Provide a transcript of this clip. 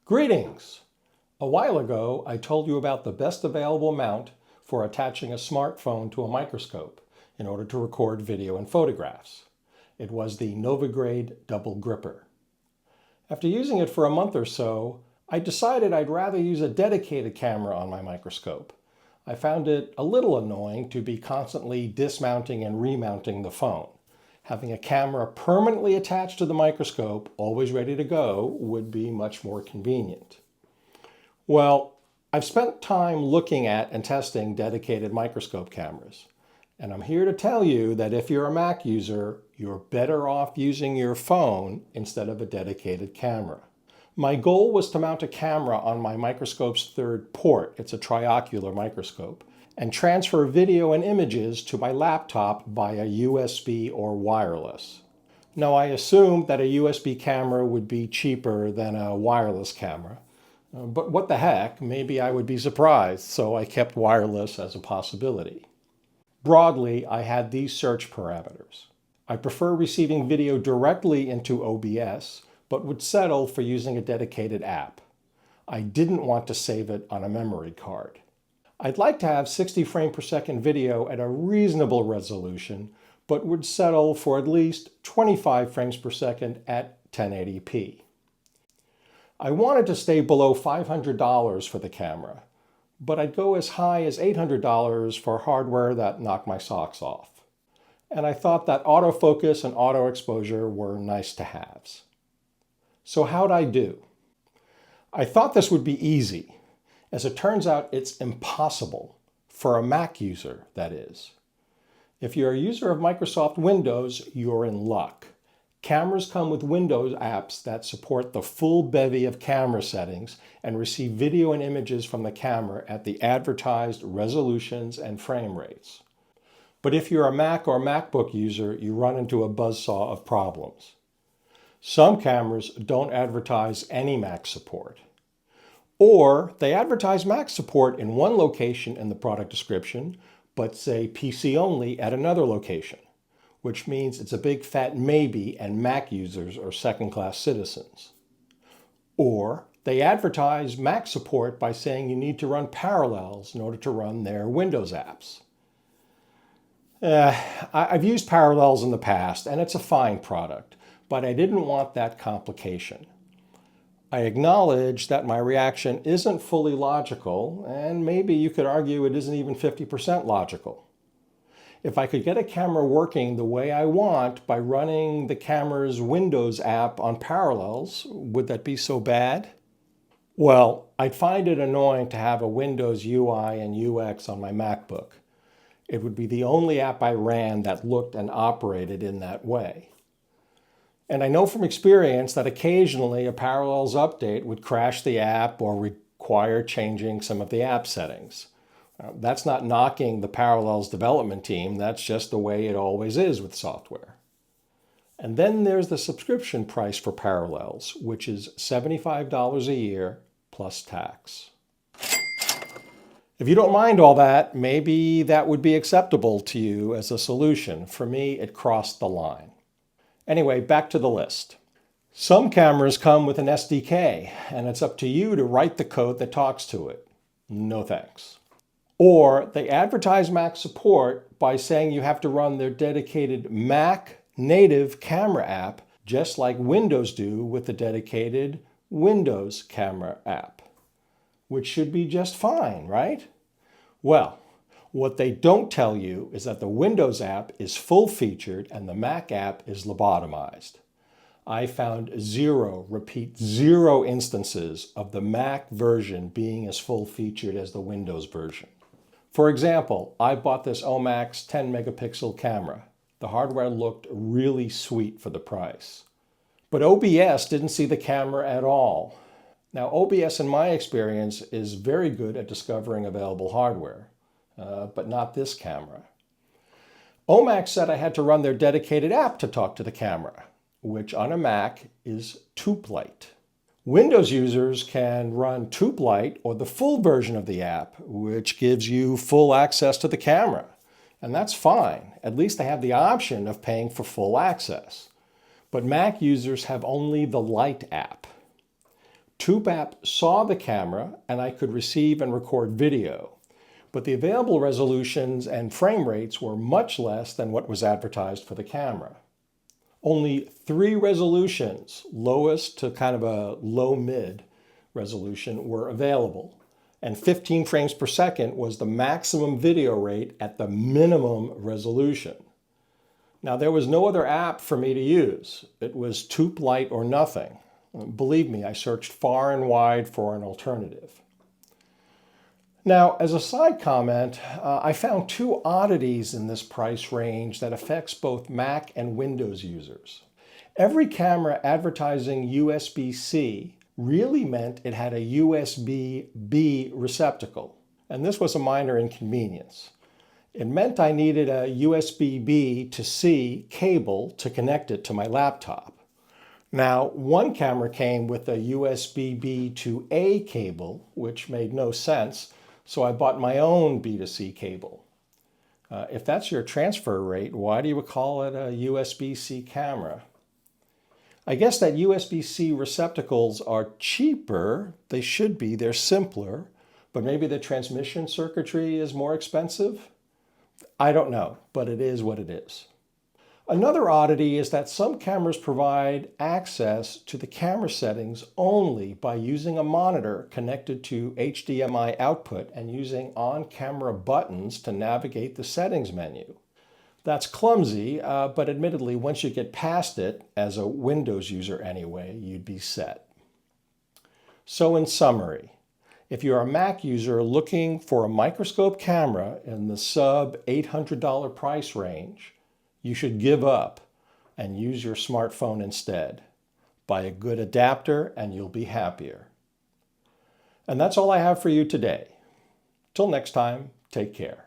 Greetings! A while ago, I told you about the best available mount for attaching a smartphone to a microscope in order to record video and photographs. It was the Novagrade Double Gripper. After using it for a month or so, I decided I'd rather use a dedicated camera on my microscope. I found it a little annoying to be constantly dismounting and remounting the phone. Having a camera permanently attached to the microscope, always ready to go, would be much more convenient. Well, I've spent time looking at and testing dedicated microscope cameras. And I'm here to tell you that if you're a Mac user, you're better off using your phone instead of a dedicated camera. My goal was to mount a camera on my microscope's third port, it's a triocular microscope, and transfer video and images to my laptop via USB or wireless. Now, I assumed that a USB camera would be cheaper than a wireless camera, but what the heck, maybe I would be surprised, so I kept wireless as a possibility. Broadly, I had these search parameters. I prefer receiving video directly into OBS, but would settle for using a dedicated app. I didn't want to save it on a memory card. I'd like to have 60 frame per second video at a reasonable resolution, but would settle for at least 25 frames per second at 1080p. I wanted to stay below $500 for the camera, but I'd go as high as $800 for hardware that knocked my socks off. And I thought that autofocus and auto exposure were nice to haves. So how'd I do? I thought this would be easy. As it turns out, it's impossible, for a Mac user, that is. If you're a user of Microsoft Windows, you're in luck. Cameras come with Windows apps that support the full bevy of camera settings and receive video and images from the camera at the advertised resolutions and frame rates. But if you're a Mac or MacBook user, you run into a buzzsaw of problems. Some cameras don't advertise any Mac support. Or they advertise Mac support in one location in the product description, but say PC only at another location, which means it's a big fat maybe and Mac users are second-class citizens. Or they advertise Mac support by saying you need to run Parallels in order to run their Windows apps. I've used Parallels in the past, and it's a fine product, but I didn't want that complication. I acknowledge that my reaction isn't fully logical, and maybe you could argue it isn't even 50% logical. If I could get a camera working the way I want by running the camera's Windows app on Parallels, would that be so bad? Well, I'd find it annoying to have a Windows UI and UX on my MacBook. It would be the only app I ran that looked and operated in that way. And I know from experience that occasionally a Parallels update would crash the app or require changing some of the app settings. That's not knocking the Parallels development team, that's just the way it always is with software. And then there's the subscription price for Parallels, which is $75 a year plus tax. If you don't mind all that, maybe that would be acceptable to you as a solution. For me, it crossed the line. Anyway, back to the list. Some cameras come with an SDK, and it's up to you to write the code that talks to it. No thanks. Or they advertise Mac support by saying you have to run their dedicated Mac native camera app, just like Windows do with the dedicated Windows camera app, which should be just fine, right? Well, what they don't tell you is that the Windows app is full-featured and the Mac app is lobotomized. I found zero instances of the Mac version being as full-featured as the Windows version. For example, I bought this Omax 10 megapixel camera. The hardware looked really sweet for the price. But OBS didn't see the camera at all. Now, OBS, in my experience, is very good at discovering available hardware. But not this camera. Omax said I had to run their dedicated app to talk to the camera, which on a Mac is TubeLite. Windows users can run TubeLite or the full version of the app, which gives you full access to the camera. And that's fine. At least they have the option of paying for full access. But Mac users have only the Lite app. TubeApp saw the camera and I could receive and record video, but the available resolutions and frame rates were much less than what was advertised for the camera. Only 3 resolutions, lowest to kind of a low-mid resolution, were available, and 15 frames per second was the maximum video rate at the minimum resolution. Now, there was no other app for me to use. It was Tube Lite or nothing. Believe me, I searched far and wide for an alternative. Now, as a side comment, I found 2 oddities in this price range that affects both Mac and Windows users. Every camera advertising USB-C really meant it had a USB-B receptacle, and this was a minor inconvenience. It meant I needed a USB-B to C cable to connect it to my laptop. Now, one camera came with a USB-B to A cable, which made no sense, so I bought my own B to C cable. If that's your transfer rate, why do you call it a USB-C camera? I guess that USB-C receptacles are cheaper. They should be. They're simpler. But maybe the transmission circuitry is more expensive? I don't know, but it is what it is. Another oddity is that some cameras provide access to the camera settings only by using a monitor connected to HDMI output and using on-camera buttons to navigate the settings menu. That's clumsy, but admittedly, once you get past it, as a Windows user anyway, you'd be set. So in summary, if you're a Mac user looking for a microscope camera in the sub $800 price range, you should give up and use your smartphone instead. Buy a good adapter and you'll be happier. And that's all I have for you today. Till next time, take care.